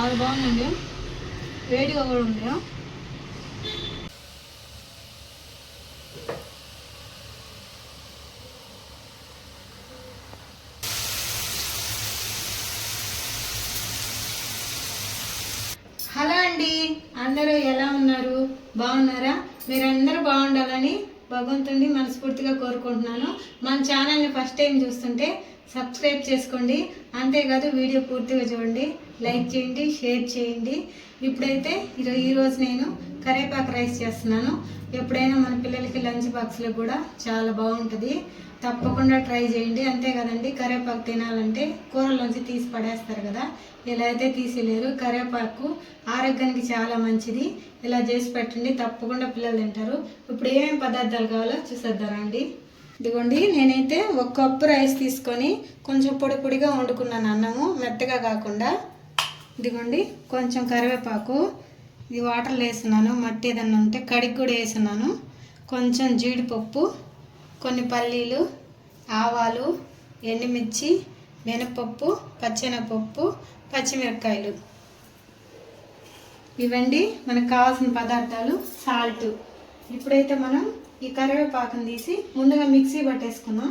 చాలా బాగుందండి, వేడిగా కూడా ఉంది. హలో అండి, అందరూ ఎలా ఉన్నారు? బాగున్నారా? మీరందరూ బాగుండాలని భగవంతుడిని మనస్ఫూర్తిగా కోరుకుంటున్నాను. మన ఛానల్ని ఫస్ట్ టైం చూస్తుంటే సబ్స్క్రైబ్ చేసుకోండి, అంతేకాదు వీడియో పూర్తిగా చూడండి, లైక్ చేయండి, షేర్ చేయండి. ఇప్పుడైతే ఈరోజు నేను కరివేపాకు రైస్ చేస్తున్నాను. ఎప్పుడైనా మన పిల్లలకి లంచ్ బాక్స్లో కూడా చాలా బాగుంటుంది, తప్పకుండా ట్రై చేయండి. అంతే కదండి, కరివేపాకు తినాలంటే కూరలోంచి తీసి పడేస్తారు కదా, ఇలా అయితే తీసేయలేరు. కరివేపాకు ఆరోగ్యానికి చాలా మంచిది. ఇలా చేసి పెట్టండి, తప్పకుండా పిల్లలు తింటారు. ఇప్పుడు ఏమేమి పదార్థాలు కావాలో చూసేద్దారా అండి. ఇదిగోండి, నేనైతే 1 కప్పు రైస్ తీసుకొని కొంచెం పొడి పొడిగా వండుకున్నాను, అన్నము మెత్తగా కాకుండా. ఇదిగోండి, కొంచెం కరివేపాకు, ఇది వాటర్లో వేస్తున్నాను, మట్టి ఏదన్నా ఉంటే కడిగి కూడా వేస్తున్నాను. కొంచెం జీడిపప్పు, కొన్ని పల్లీలు, ఆవాలు, ఎండుమిర్చి, మినపప్పు, పచ్చెనగపప్పు, పచ్చిమిరపకాయలు. ఇవండి మనకు కావాల్సిన పదార్థాలు. సాల్ట్. ఇప్పుడైతే మనం ఈ కరివేపాకుని తీసి ముందుగా మిక్సీ పట్టేసుకున్నాం.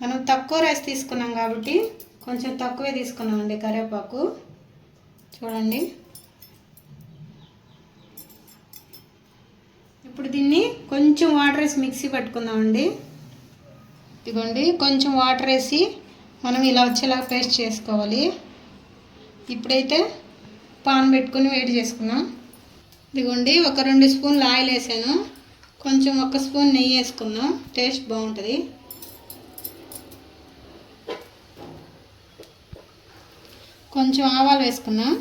మనం తక్కువ రైస్ తీసుకున్నాం కాబట్టి కొంచెం తక్కువే తీసుకున్నామండి కరివేపాకు. చూడండి, ఇప్పుడు దీన్ని కొంచెం వాటర్ వేసి మిక్సీ పట్టుకుందామండి. ఇదిగోండి, కొంచెం వాటర్ వేసి మనం ఇలా వచ్చేలాగా పేస్ట్ చేసుకోవాలి. ఇప్పుడైతే పాన్ పెట్టుకొని వేడి చేసుకున్నాం. ఇదిగోండి, ఒక 2 స్పూన్లు ఆయిల్ వేసాను, కొంచెం 1 స్పూన్ నెయ్యి వేసుకుందాం, టేస్ట్ బాగుంటుంది. కొంచెం ఆవాలు వేసుకున్నాం,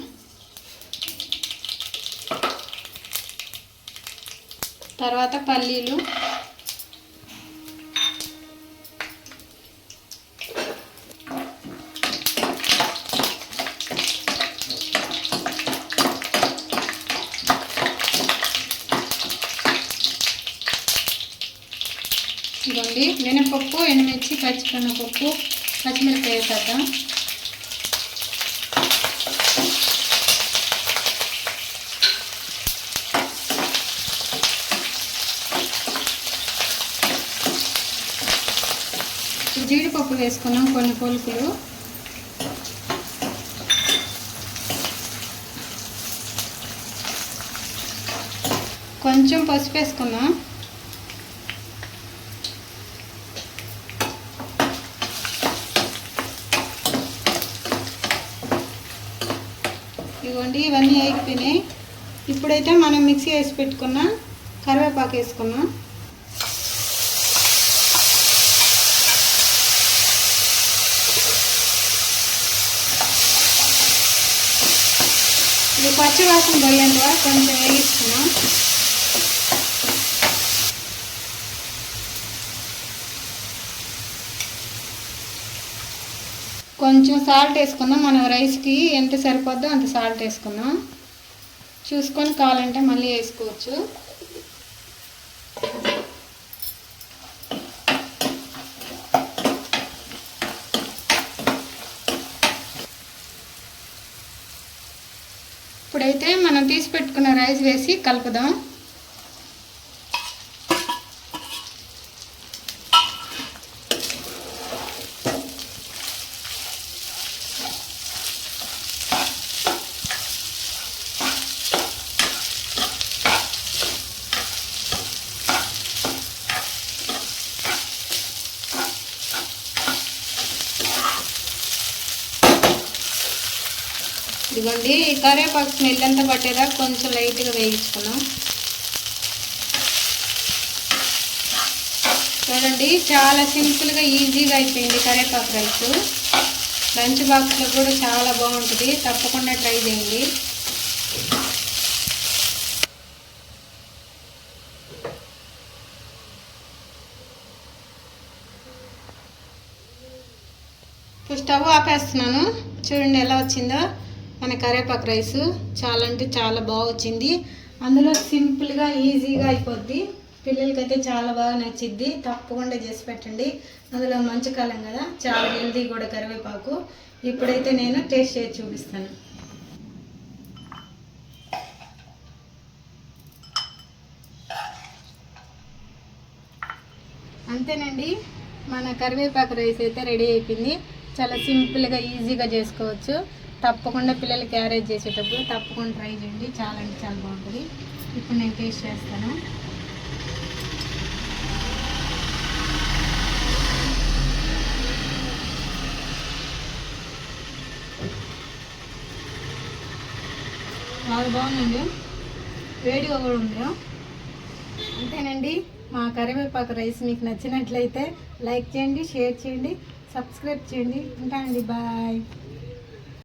తర్వాత పల్లీలు, ఇదిగోండి మినపప్పు, ఎండుమిర్చి, పచ్చిశనగపప్పు, పచ్చిమిరపకాయ వేసేద్దాం. జీడిపప్పు వేసుకున్నాం, కొన్ని పలుకులు. కొంచెం పసుపు వేసుకున్నాం. ఇదిగోండి, ఇవన్నీ వేగిపోయినాయి. ఇప్పుడైతే మనం మిక్సీ వేసి పెట్టుకున్న కరివేపాకు వేసుకున్నాం. ఇది పచ్చి వాసన పోయేంత వరకు కొంచెం వేగిస్తున్నాం. కొంచెం సాల్ట్ వేసుకుందాం, మన రైస్కి ఎంత సరిపోద్దో అంత సాల్ట్ వేసుకుందాం. చూసుకొని కావాలంటే మళ్ళీ వేసుకోవచ్చు. ఇప్పుడైతే మనం తీసి పెట్టుకున్న రైస్ వేసి కలుపుదాం. ఇదిగోండి, ఈ కరివేపాకు స్మెల్ అంతా పట్టేదా కొంచెం లైట్గా వేయించుకున్నాం. చూడండి, చాలా సింపుల్గా ఈజీగా అయిపోయింది కరివేపాకు రైస్. లంచ్ బాక్స్లో కూడా చాలా బాగుంటుంది, తప్పకుండా ట్రై చేయండి. ఇప్పుడు స్టవ్ ఆపేస్తున్నాను. చూడండి ఎలా వచ్చిందో మన కరివేపాకు రైస్. చాలా అంటే చాలా బాగా వచ్చింది. అందులో సింపుల్గా ఈజీగా అయిపోద్ది. పిల్లలకైతే చాలా బాగా నచ్చిద్ది, తప్పకుండా చేసి పెట్టండి. అందులో మంచి కాలం కదా, చాలా హెల్తీ కూడా కరివేపాకు. ఇప్పుడైతే నేను టేస్ట్ చేసి చూపిస్తాను. అంతేనండి, మన కరివేపాకు రైస్ అయితే రెడీ అయిపోయింది. చాలా సింపుల్గా ఈజీగా చేసుకోవచ్చు. తప్పకుండా పిల్లలు క్యారేజ్ చేసేటప్పుడు తప్పకుండా ట్రై చేయండి. చాలా అంటే చాలా బాగుంటుంది. ఇప్పుడు నేను టేస్ట్ చేస్తాను. చాలా బాగుందండి, వేడిగా కూడా ఉంది. అంతేనండి, మా కరివేపాకు రైస్ మీకు నచ్చినట్లయితే లైక్ చేయండి, షేర్ చేయండి, సబ్స్క్రైబ్ చేయండి. ఉంటానండి, బాయ్.